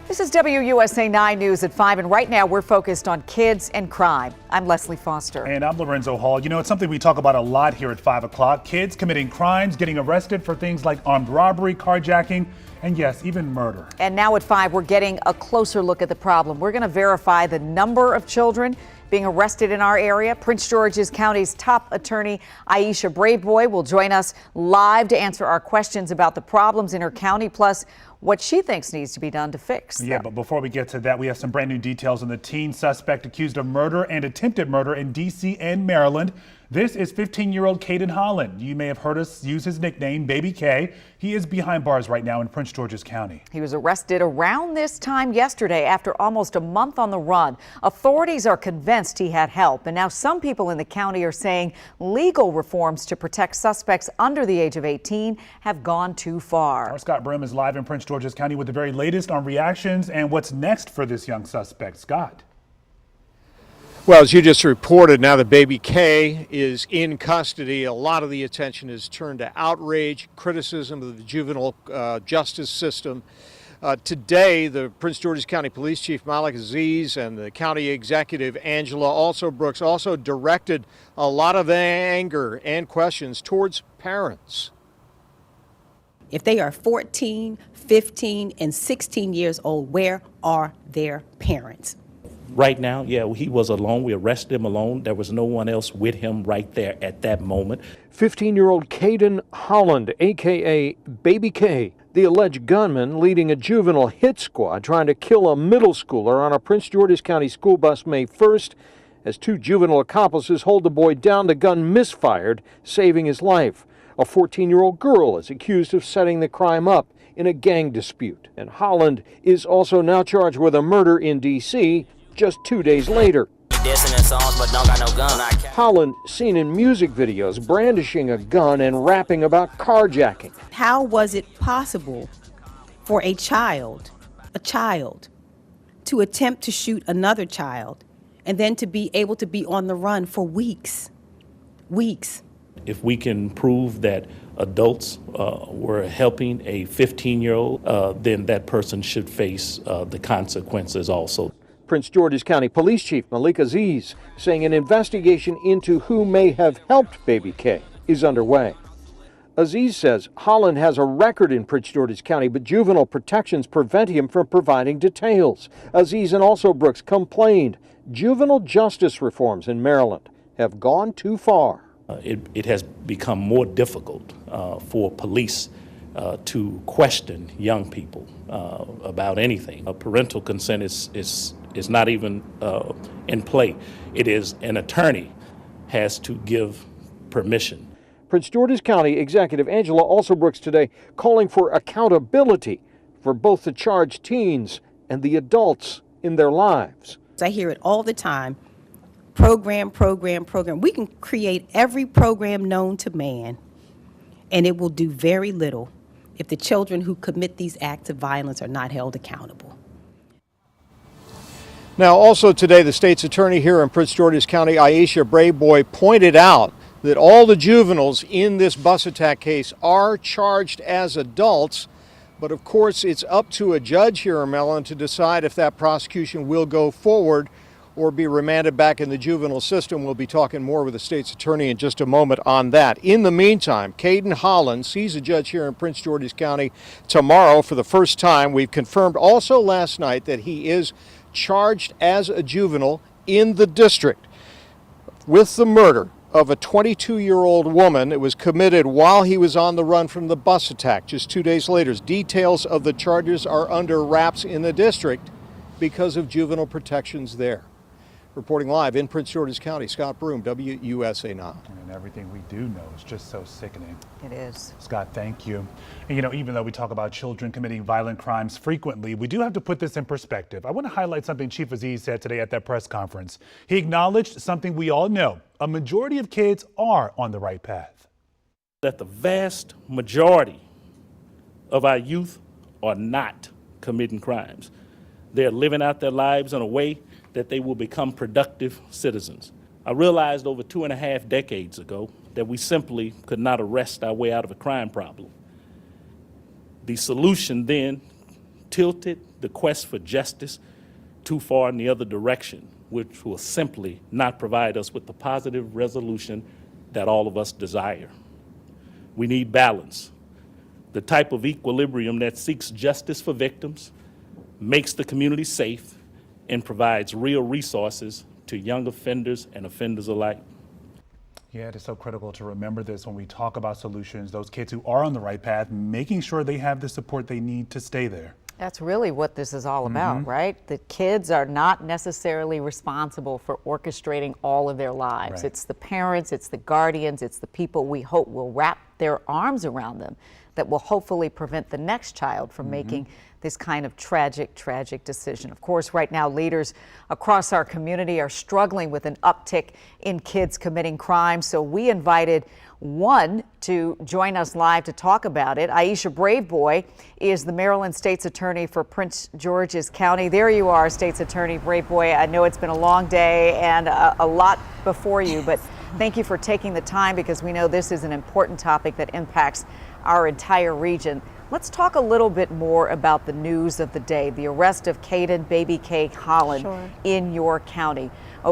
This is WUSA 9 News at 5, and right now we're focused on kids and crime. I'm Leslie Foster. And I'm Lorenzo Hall. You know, it's something we talk about a lot here at 5 o'clock. Kids committing crimes, getting arrested for things like armed robbery, carjacking, and yes, even murder. And now at 5, we're getting a closer look at the problem. We're going to verify the number of children being arrested in our area. Prince George's County's top attorney, Aisha Braveboy, will join us live to answer our questions about the problems in her county, plus what she thinks needs to be done to fix them. Yeah, but before we get to that, we have some brand new details on the teen suspect accused of murder and attempted murder in D.C. and Maryland. This is 15-year-old Caden Holland. You may have heard us use his nickname, Baby K. He is behind bars right now in Prince George's County. He was arrested around this time yesterday after almost a month on the run. Authorities are convinced he had help, and now some people in the county are saying legal reforms to protect suspects under the age of 18 have gone too far. Our Scott Brim is live in Prince George's County with the very latest on reactions and what's next for this young suspect. Scott. Well, as you just reported, now that Baby K is in custody, a lot of the attention is turned to outrage, criticism of the juvenile justice system. Today, the Prince George's County Police Chief Malik Aziz and the County Executive Angela Brooks also directed a lot of anger and questions towards parents. If they are 14, 15, and 16 years old, where are their parents? Right now, yeah, he was alone. We arrested him alone. There was no one else with him right there at that moment. 15-year-old Caden Holland, a.k.a. Baby K, the alleged gunman leading a juvenile hit squad trying to kill a middle schooler on a Prince George's County school bus May 1st. As two juvenile accomplices hold the boy down, the gun misfired, saving his life. A 14-year-old girl is accused of setting the crime up in a gang dispute. And Holland is also now charged with a murder in D.C., just 2 days later. Holland seen in music videos brandishing a gun and rapping about carjacking. How was it possible for a child to attempt to shoot another child and then to be able to be on the run for weeks? If we can prove that adults were helping a 15-year-old, then that person should face the consequences also. Prince George's County Police Chief Malik Aziz saying an investigation into who may have helped Baby K is underway. Aziz says Holland has a record in Prince George's County, but juvenile protections prevent him from providing details. Aziz and also Brooks complained juvenile justice reforms in Maryland have gone too far. It has become more difficult for police to question young people about anything. Parental consent is not even in play. It is an attorney has to give permission. Prince George's County Executive Angela Brooks today calling for accountability for both the charged teens and the adults in their lives. I hear it all the time. Program. We can create every program known to man, and it will do very little if the children who commit these acts of violence are not held accountable. Now, also today, the state's attorney here in Prince George's County, Aisha Braveboy, pointed out that all the juveniles in this bus attack case are charged as adults. But of course, it's up to a judge here in Maryland to decide if that prosecution will go forward or be remanded back in the juvenile system. We'll be talking more with the state's attorney in just a moment on that. In the meantime, Caden Holland sees a judge here in Prince George's County tomorrow for the first time. We've confirmed also last night that he is charged as a juvenile in the district with the murder of a 22-year-old woman. It was committed while he was on the run from the bus attack just 2 days later. Details of the charges are under wraps in the district because of juvenile protections there. Reporting live in Prince George's County, Scott Broom, WUSA 9. And everything we do know is just so sickening. It is. Scott, thank you. And you know, even though we talk about children committing violent crimes frequently, we do have to put this in perspective. I want to highlight something Chief Aziz said today at that press conference. He acknowledged something we all know. A majority of kids are on the right path. That the vast majority of our youth are not committing crimes. They're living out their lives in a way that they will become productive citizens. I realized over 2.5 decades ago that we simply could not arrest our way out of a crime problem. The solution then tilted the quest for justice too far in the other direction, which will simply not provide us with the positive resolution that all of us desire. We need balance, the type of equilibrium that seeks justice for victims, makes the community safe, and provides real resources to young offenders and offenders alike. Yeah, it is so critical to remember this when we talk about solutions, those kids who are on the right path, making sure they have the support they need to stay there. That's really what this is all about, right? The kids are not necessarily responsible for orchestrating all of their lives. Right. It's the parents, it's the guardians, it's the people we hope will wrap their arms around them that will hopefully prevent the next child from making this kind of tragic decision. Of course, right now, leaders across our community are struggling with an uptick in kids committing crimes. So we invited one to join us live to talk about it. Aisha Braveboy is the Maryland State's Attorney for Prince George's County. There you are, State's Attorney Braveboy. I know it's been a long day and a lot before you, but thank you for taking the time because we know this is an important topic that impacts our entire region. Let's talk a little bit more about the news of the day, the arrest of Caden Baby K Holland in your county.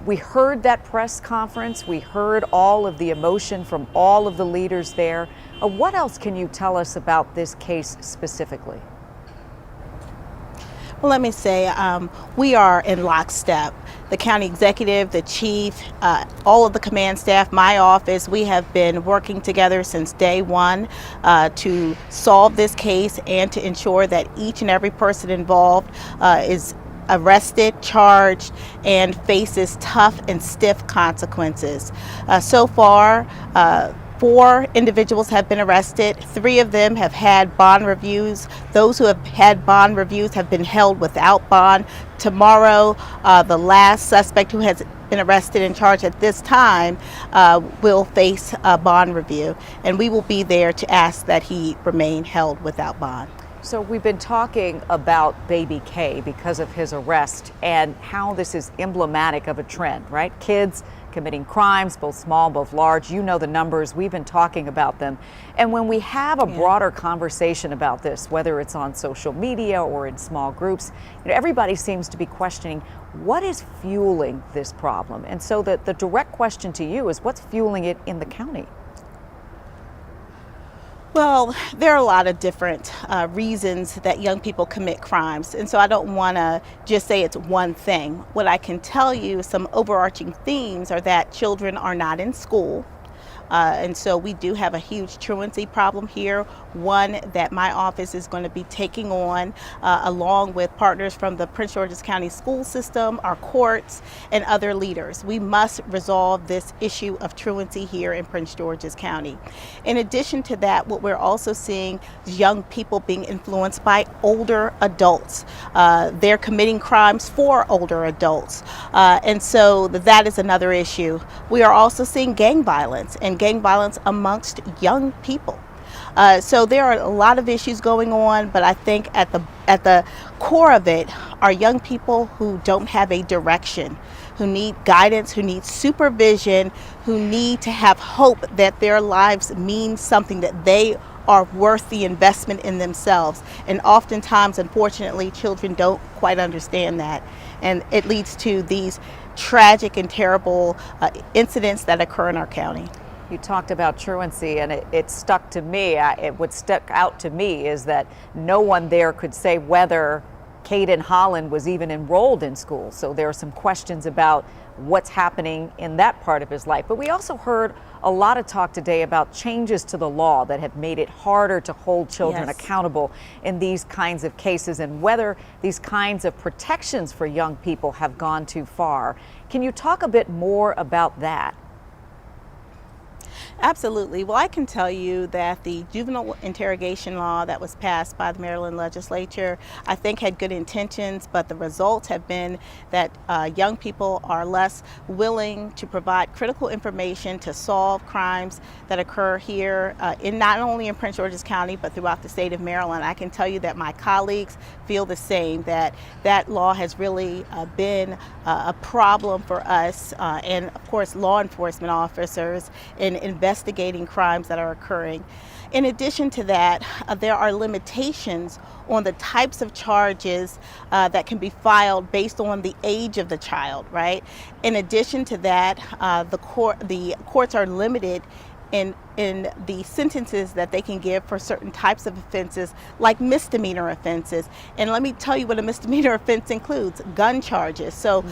We heard that press conference. We heard all of the emotion from all of the leaders there. What else can you tell us about this case specifically? Well, let me say, we are in lockstep. The county executive, the chief, all of the command staff, my office, we have been working together since day one to solve this case and to ensure that each and every person involved is arrested, charged, and faces tough and stiff consequences. So far, 4 individuals have been arrested. 3 of them have had bond reviews. Those who have had bond reviews have been held without bond. Tomorrow, the last suspect who has been arrested and charged at this time will face a bond review, and we will be there to ask that he remain held without bond. So we've been talking about Baby K because of his arrest and how this is emblematic of a trend, right? Kids committing crimes, both small, both large. You know the numbers. We've been talking about them. And when we have a broader conversation about this, whether it's on social media or in small groups, everybody seems to be questioning what is fueling this problem. And so the direct question to you is what's fueling it in the county? Well, there are a lot of different reasons that young people commit crimes, and so I don't want to just say it's one thing. What I can tell you, some overarching themes are that children are not in school. And so we do have a huge truancy problem here, one that my office is going to be taking on along with partners from the Prince George's County school system, our courts, and other leaders. We must resolve this issue of truancy here in Prince George's County. In addition to that, what we're also seeing is young people being influenced by older adults. They're committing crimes for older adults. And so that is another issue. We are also seeing gang violence and gang violence amongst young people. So there are a lot of issues going on, but I think at the core of it are young people who don't have a direction, who need guidance, who need supervision, who need to have hope that their lives mean something, that they are worth the investment in themselves. And oftentimes, unfortunately, children don't quite understand that. And it leads to these tragic and terrible incidents that occur in our county. You talked about truancy, and it stuck to me. What stuck out to me is that no one there could say whether Caden Holland was even enrolled in school. So there are some questions about what's happening in that part of his life. But we also heard a lot of talk today about changes to the law that have made it harder to hold children accountable in these kinds of cases, and whether these kinds of protections for young people have gone too far. Can you talk a bit more about that? Absolutely. Well, I can tell you that the juvenile interrogation law that was passed by the Maryland legislature, I think had good intentions, but the results have been that young people are less willing to provide critical information to solve crimes that occur here in not only in Prince George's County, but throughout the state of Maryland. I can tell you that my colleagues feel the same, that that law has really been a problem for us and, of course, law enforcement officers in investigating investigating crimes that are occurring. In addition to that, there are limitations on the types of charges that can be filed based on the age of the child, right? In addition to that, the courts are limited in the sentences that they can give for certain types of offenses, like misdemeanor offenses. And let me tell you what a misdemeanor offense includes: gun charges. So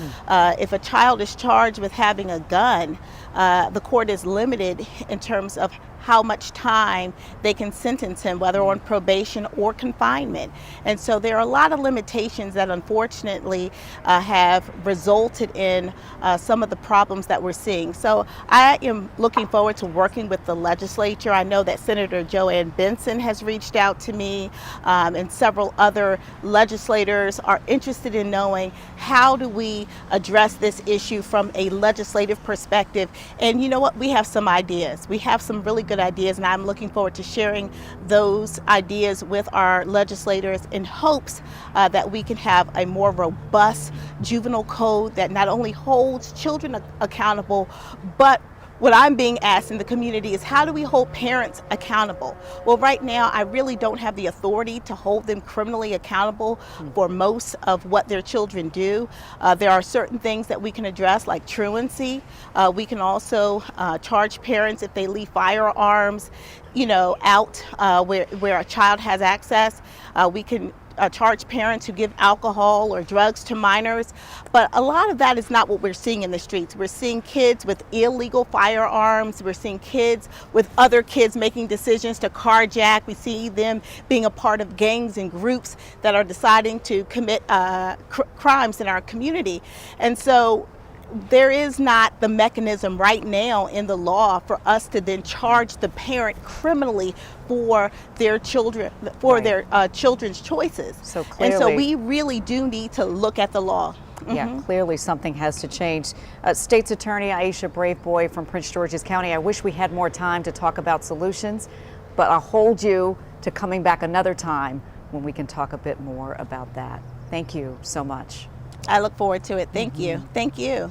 if a child is charged with having a gun, the court is limited in terms of how much time they can sentence him, whether on probation or confinement. And so there are a lot of limitations that unfortunately have resulted in some of the problems that we're seeing. So I am looking forward to working with the legislature. I know that Senator Joanne Benson has reached out to me, and several other legislators are interested in knowing how do we address this issue from a legislative perspective. And you know what? We have some ideas. We have some really good ideas, and I'm looking forward to sharing those ideas with our legislators in hopes that we can have a more robust juvenile code that not only holds children accountable, but what I'm being asked in the community is, how do we hold parents accountable? Well, right now, I really don't have the authority to hold them criminally accountable for most of what their children do. There are certain things that we can address, like truancy. We can also charge parents if they leave firearms, out where a child has access. We can charge parents who give alcohol or drugs to minors. But a lot of that is not what we're seeing in the streets. We're seeing kids with illegal firearms. We're seeing kids with other kids making decisions to carjack. We see them being a part of gangs and groups that are deciding to commit crimes in our community. And so there is not the mechanism right now in the law for us to then charge the parent criminally for their children, for their children's choices. So clearly, and so we really do need to look at the law. Yeah, clearly something has to change. State's Attorney Aisha Braveboy from Prince George's County, I wish we had more time to talk about solutions, but I'll hold you to coming back another time when we can talk a bit more about that. Thank you so much. I look forward to it. Thank you. Thank you.